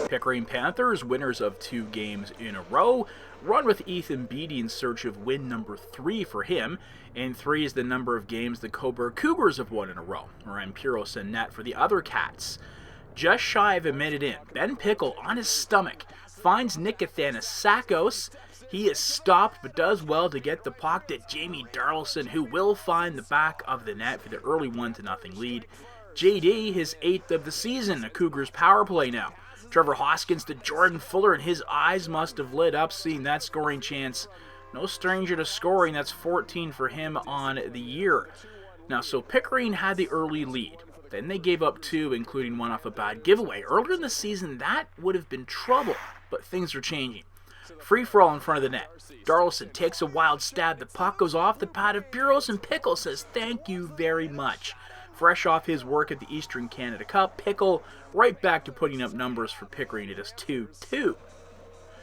Pickering Panthers, winners of 2 games in a row, run with Ethan Beattie in search of win number 3 for him, and 3 is the number of games the Cobourg Cougars have won in a row. Ryan Pearson net for the other Cats. Just shy of a minute in, Ben Pickle on his stomach finds Sakos. He is stopped but does well to get the puck to Jamie Darlison, who will find the back of the net for the early 1-0 lead. JD, his 8th of the season, a Cougars power play now. Trevor Hoskins to Jordan Fuller, and his eyes must have lit up seeing that scoring chance. No stranger to scoring, that's 14 for him on the year. Now, so Pickering had the early lead. Then they gave up 2, including one off a bad giveaway. Earlier in the season, that would have been trouble, but things are changing. Free-for-all in front of the net. Darlison takes a wild stab. The puck goes off the pad of Bureaus, and Pickle says, "Thank you very much." Fresh off his work at the Eastern Canada Cup, Pickle right back to putting up numbers for Pickering. It is 2-2.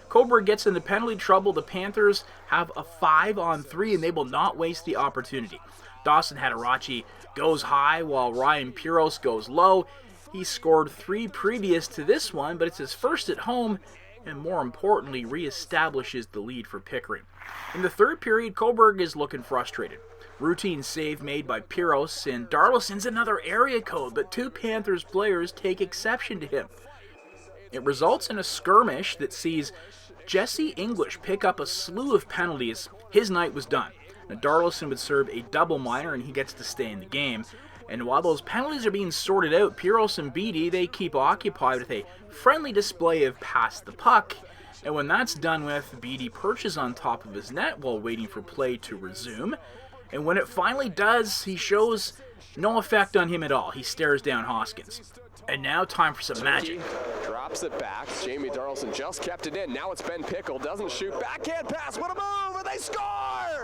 Cobourg gets into penalty trouble. The Panthers have a 5-on-3, and they will not waste the opportunity. Dawson Hadarachi goes high while Ryan Pearson goes low. He scored 3 previous to this one, but it's his first at home, and more importantly, reestablishes the lead for Pickering. In the third period, Cobourg is looking frustrated. Routine save made by Pearson, and Darlison's another area code, but 2 Panthers players take exception to him. It results in a skirmish that sees Jesse English pick up a slew of penalties. His night was done. Now, Darlison would serve a double minor, and he gets to stay in the game. And while those penalties are being sorted out, Pearson and Beattie, they keep occupied with a friendly display of pass the puck. And when that's done with, Beattie perches on top of his net while waiting for play to resume. And when it finally does, he shows no effect on him at all. He stares down Hoskins. And now time for some magic. Drops it back. Jamie Darlison just kept it in. Now it's Ben Pickle. Doesn't shoot. Backhand pass. What a move! And they score!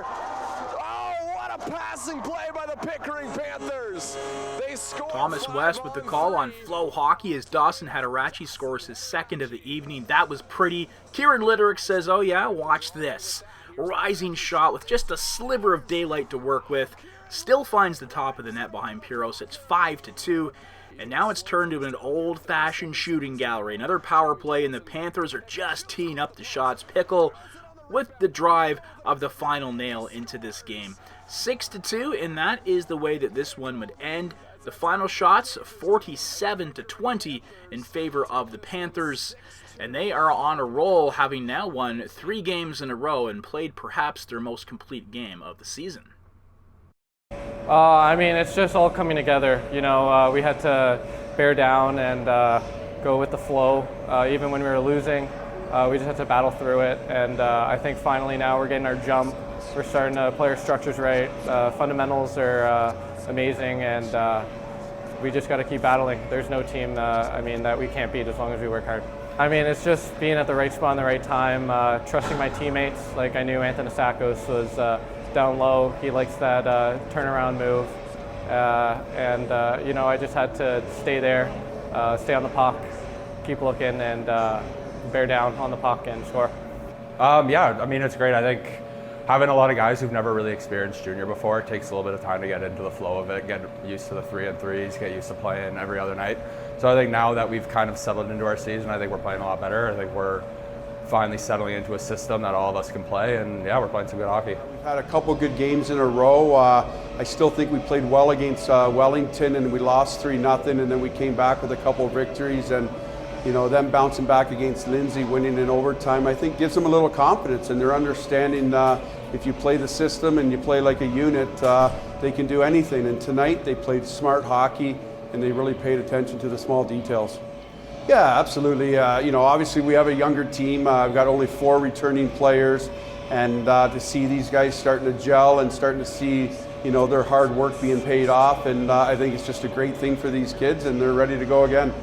Oh, what a passing play by the Pickering Panthers. They score. Thomas West with the call on Flow Hockey as Dawson Hadarachi scores his 2nd of the evening. That was pretty. Kieran Litterick says, "Oh yeah, watch this." Rising shot with just a sliver of daylight to work with. Still finds the top of the net behind Pearson. It's 5-2. And now it's turned to an old-fashioned shooting gallery. Another power play, and the Panthers are just teeing up the shots. Pickle with the drive of the final nail into this game. 6-2, and that is the way that this one would end. The final shots, 47-20 in favor of the Panthers. And they are on a roll, having now won 3 games in a row and played perhaps their most complete game of the season. I mean, it's just all coming together. You know, we had to bear down and go with the flow. Even when we were losing, we just had to battle through it. And I think finally now we're getting our jump. We're starting to play our structures right. Fundamentals are amazing, and we just got to keep battling. There's no team, that we can't beat as long as we work hard. I mean, it's just being at the right spot at the right time, trusting my teammates. Like, I knew Sakos was down low. He likes that turnaround move. I just had to stay there, stay on the puck, keep looking, and bear down on the puck and score. It's great. I think having a lot of guys who've never really experienced junior before, it takes a little bit of time to get into the flow of it, get used to the 3-on-3s, get used to playing every other night. So I think now that we've kind of settled into our season, I think we're playing a lot better. I think we're finally settling into a system that all of us can play, and we're playing some good hockey. We've had a couple good games in a row. I still think we played well against Wellington, and we lost 3-0, and then we came back with a couple of victories, and them bouncing back against Lindsay, winning in overtime, I think gives them a little confidence, and they're understanding if you play the system and you play like a unit, they can do anything. And tonight they played smart hockey, and they really paid attention to the small details. Yeah, absolutely. Obviously we have a younger team. We've got only 4 returning players, and to see these guys starting to gel and starting to see, their hard work being paid off, and I think it's just a great thing for these kids, and they're ready to go again.